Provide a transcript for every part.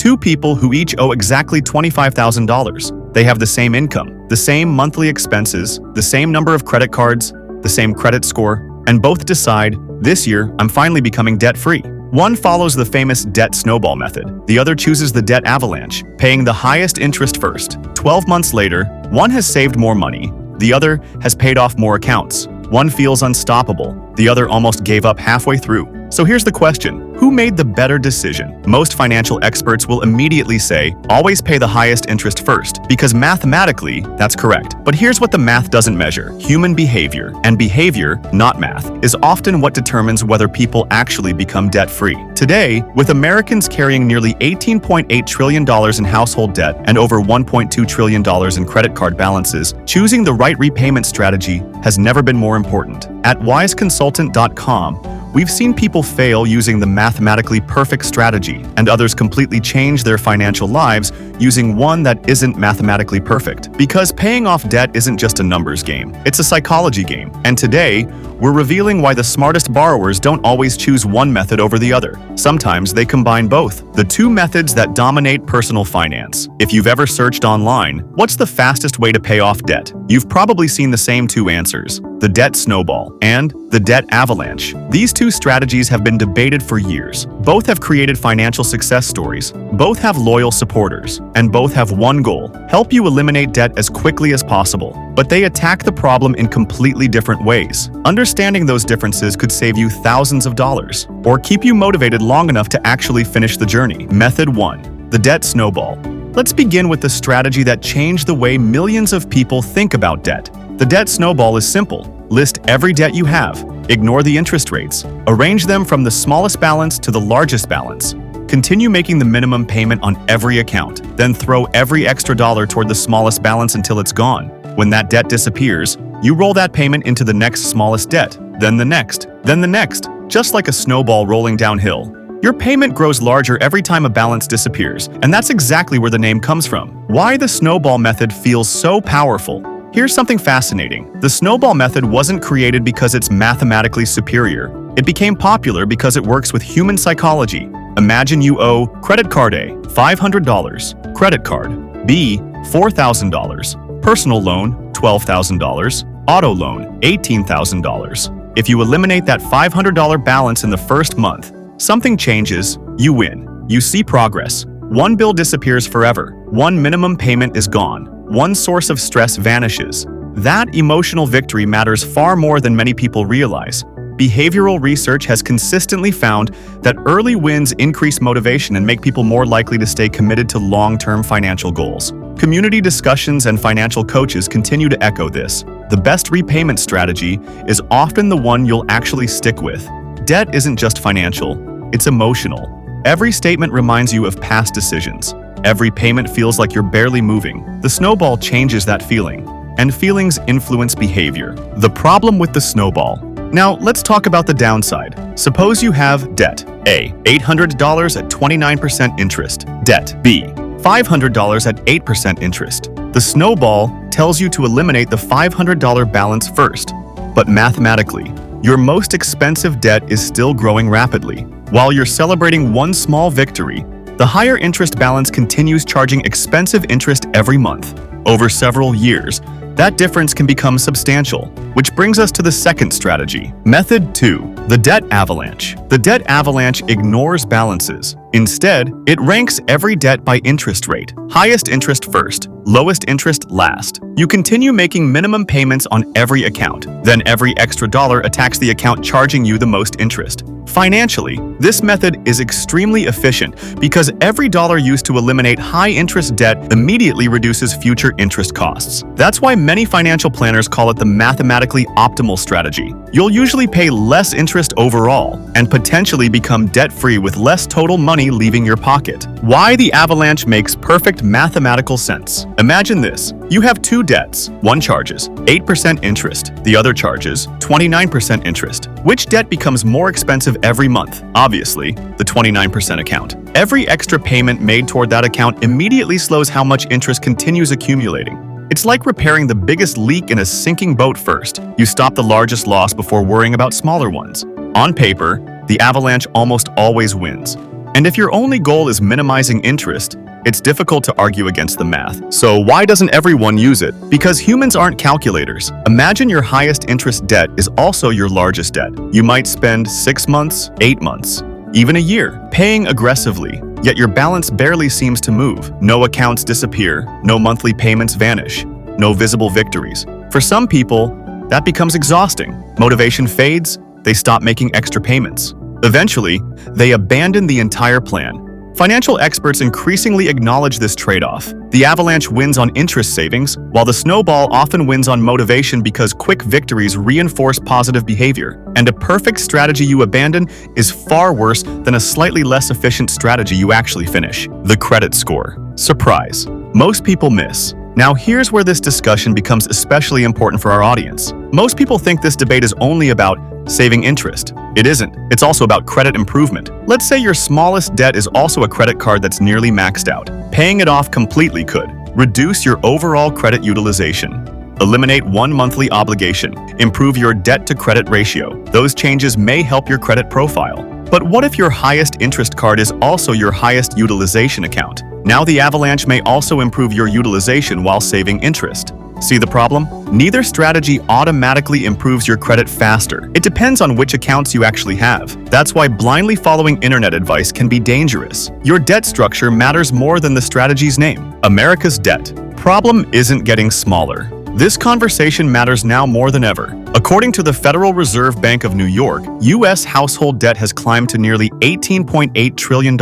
Two people who each owe exactly $25,000. They have the same income, the same monthly expenses, the same number of credit cards, the same credit score, and both decide, this year, I'm finally becoming debt-free. One follows the famous debt snowball method. The other chooses the debt avalanche, paying the highest interest first. 12 months later, one has saved more money. The other has paid off more accounts. One feels unstoppable. The other almost gave up halfway through. So here's the question. Who made the better decision? Most financial experts will immediately say, always pay the highest interest first, because mathematically, that's correct. But here's what the math doesn't measure. Human behavior, and behavior, not math, is often what determines whether people actually become debt-free. Today, with Americans carrying nearly $18.8 trillion in household debt and over $1.2 trillion in credit card balances, choosing the right repayment strategy has never been more important. At wiseconsultant.com, we've seen people fail using the mathematically perfect strategy, and others completely change their financial lives using one that isn't mathematically perfect. Because paying off debt isn't just a numbers game, it's a psychology game. And today, we're revealing why the smartest borrowers don't always choose one method over the other. Sometimes they combine both. The two methods that dominate personal finance. If you've ever searched online, what's the fastest way to pay off debt? You've probably seen the same two answers: the debt snowball and the debt avalanche. These two strategies have been debated for years. Both have created financial success stories. Both have loyal supporters. And both have one goal: help you eliminate debt as quickly as possible. But they attack the problem in completely different ways. Understanding those differences could save you thousands of dollars, or keep you motivated long enough to actually finish the journey. Method 1. The debt snowball. Let's begin with the strategy that changed the way millions of people think about debt. The debt snowball is simple. List every debt you have. Ignore the interest rates. Arrange them from the smallest balance to the largest balance. Continue making the minimum payment on every account. Then throw every extra dollar toward the smallest balance until it's gone. When that debt disappears, you roll that payment into the next smallest debt, then the next, just like a snowball rolling downhill. Your payment grows larger every time a balance disappears, and that's exactly where the name comes from. Why the snowball method feels so powerful. Here's something fascinating. The snowball method wasn't created because it's mathematically superior. It became popular because it works with human psychology. Imagine you owe credit card A, $500, credit card B, $4,000, personal loan, $12,000, auto loan, $18,000. If you eliminate that $500 balance in the first month, something changes, you win. You see progress. One bill disappears forever. One minimum payment is gone. One source of stress vanishes. That emotional victory matters far more than many people realize. Behavioral research has consistently found that early wins increase motivation and make people more likely to stay committed to long-term financial goals. Community discussions and financial coaches continue to echo this. The best repayment strategy is often the one you'll actually stick with. Debt isn't just financial, it's emotional. Every statement reminds you of past decisions. Every payment feels like you're barely moving. The snowball changes that feeling, and feelings influence behavior. The problem with the snowball. Now, let's talk about the downside. Suppose you have debt A, $800 at 29% interest. Debt B, $500 at 8% interest. The snowball tells you to eliminate the $500 balance first. But mathematically, your most expensive debt is still growing rapidly. While you're celebrating one small victory, the higher interest balance continues charging expensive interest every month. Over several years, that difference can become substantial, which brings us to the second strategy. Method 2. The debt avalanche. The debt avalanche ignores balances. Instead, it ranks every debt by interest rate. Highest interest first, lowest interest last. You continue making minimum payments on every account. Then every extra dollar attacks the account charging you the most interest. Financially, this method is extremely efficient because every dollar used to eliminate high-interest debt immediately reduces future interest costs. That's why many financial planners call it the mathematically optimal strategy. You'll usually pay less interest overall and potentially become debt-free with less total money leaving your pocket. Why the avalanche makes perfect mathematical sense. Imagine this. You have two debts. One charges 8% interest. The other charges 29% interest. Which debt becomes more expensive every month? Obviously, the 29% account. Every extra payment made toward that account immediately slows how much interest continues accumulating. It's like repairing the biggest leak in a sinking boat first. You stop the largest loss before worrying about smaller ones. On paper, the avalanche almost always wins. And if your only goal is minimizing interest, it's difficult to argue against the math. So why doesn't everyone use it? Because humans aren't calculators. Imagine your highest interest debt is also your largest debt. You might spend 6 months, 8 months, even a year, paying aggressively, yet your balance barely seems to move. No accounts disappear, no monthly payments vanish, no visible victories. For some people, that becomes exhausting. Motivation fades, they stop making extra payments. Eventually, they abandon the entire plan. Financial experts increasingly acknowledge this trade-off. The avalanche wins on interest savings, while the snowball often wins on motivation because quick victories reinforce positive behavior. And a perfect strategy you abandon is far worse than a slightly less efficient strategy you actually finish. The credit score. Surprise. Most people miss. Now here's where this discussion becomes especially important for our audience. Most people think this debate is only about saving interest. It isn't. It's also about credit improvement. Let's say your smallest debt is also a credit card that's nearly maxed out. Paying it off completely could reduce your overall credit utilization, eliminate one monthly obligation, improve your debt-to-credit ratio. Those changes may help your credit profile. But what if your highest interest card is also your highest utilization account? Now the avalanche may also improve your utilization while saving interest. See the problem? Neither strategy automatically improves your credit faster. It depends on which accounts you actually have. That's why blindly following internet advice can be dangerous. Your debt structure matters more than the strategy's name. America's debt. Problem isn't getting smaller. This conversation matters now more than ever. According to the Federal Reserve Bank of New York, U.S. household debt has climbed to nearly $18.8 trillion,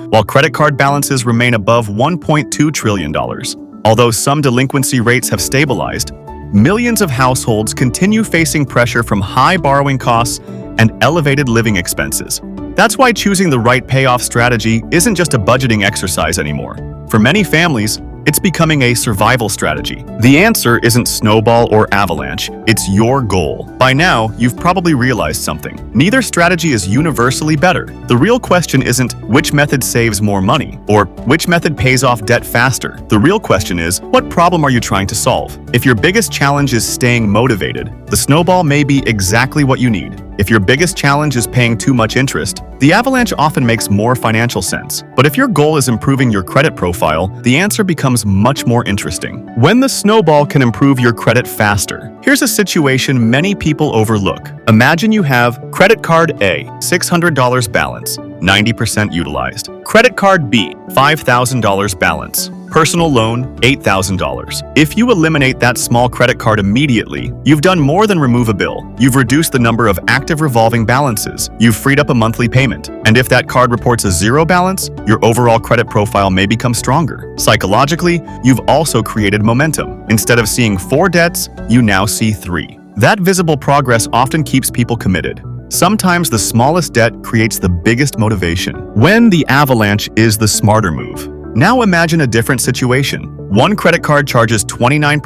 while credit card balances remain above $1.2 trillion. Although some delinquency rates have stabilized, millions of households continue facing pressure from high borrowing costs and elevated living expenses. That's why choosing the right payoff strategy isn't just a budgeting exercise anymore. For many families, it's becoming a survival strategy. The answer isn't snowball or avalanche, it's your goal. By now, you've probably realized something. Neither strategy is universally better. The real question isn't which method saves more money or which method pays off debt faster. The real question is, what problem are you trying to solve? If your biggest challenge is staying motivated, the snowball may be exactly what you need. If your biggest challenge is paying too much interest, the avalanche often makes more financial sense. But if your goal is improving your credit profile, the answer becomes much more interesting. When the snowball can improve your credit faster. Here's a situation many people overlook. Imagine you have credit card A, $600 balance, 90% utilized. Credit card B, $5,000 balance. Personal loan, $8,000. If you eliminate that small credit card immediately, you've done more than remove a bill. You've reduced the number of active revolving balances. You've freed up a monthly payment. And if that card reports a zero balance, your overall credit profile may become stronger. Psychologically, you've also created momentum. Instead of seeing 4 debts, you now see 3. That visible progress often keeps people committed. Sometimes the smallest debt creates the biggest motivation. When the avalanche is the smarter move. Now imagine a different situation. One credit card charges 29%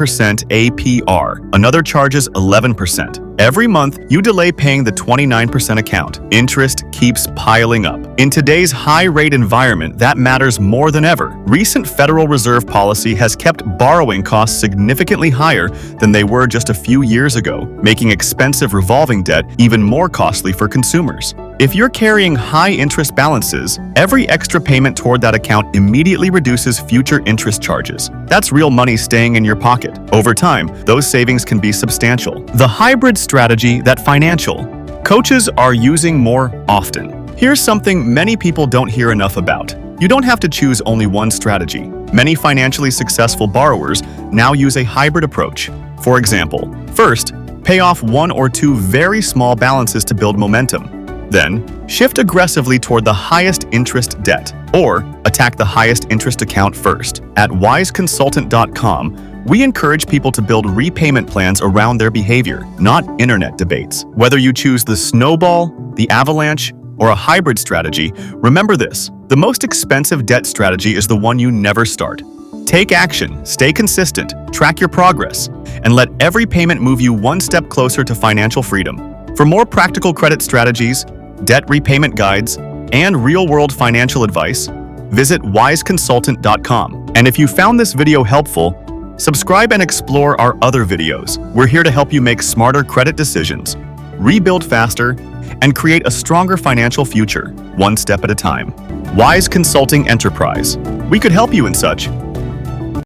APR, another charges 11%. Every month, you delay paying the 29% account. Interest keeps piling up. In today's high-rate environment, that matters more than ever. Recent Federal Reserve policy has kept borrowing costs significantly higher than they were just a few years ago, making expensive revolving debt even more costly for consumers. If you're carrying high-interest balances, every extra payment toward that account immediately reduces future interest charges. That's real money staying in your pocket. Over time, those savings can be substantial. The hybrid strategy that financial coaches are using more often. Here's something many people don't hear enough about. You don't have to choose only one strategy. Many financially successful borrowers now use a hybrid approach. For example, first, pay off 1 or 2 very small balances to build momentum. Then, shift aggressively toward the highest interest debt, or attack the highest interest account first. At 𝐲𝐻consultant.com, we encourage people to build repayment plans around their behavior, not internet debates. Whether you choose the snowball, the avalanche, or a hybrid strategy, remember this: the most expensive debt strategy is the one you never start. Take action, stay consistent, track your progress, and let every payment move you one step closer to financial freedom. For more practical credit strategies, debt repayment guides, and real-world financial advice, visit 𝐲𝐻consultant.com. And if you found this video helpful, subscribe and explore our other videos. We're here to help you make smarter credit decisions, rebuild faster, and create a stronger financial future, one step at a time. Wise Consulting Enterprise. We could help you in such.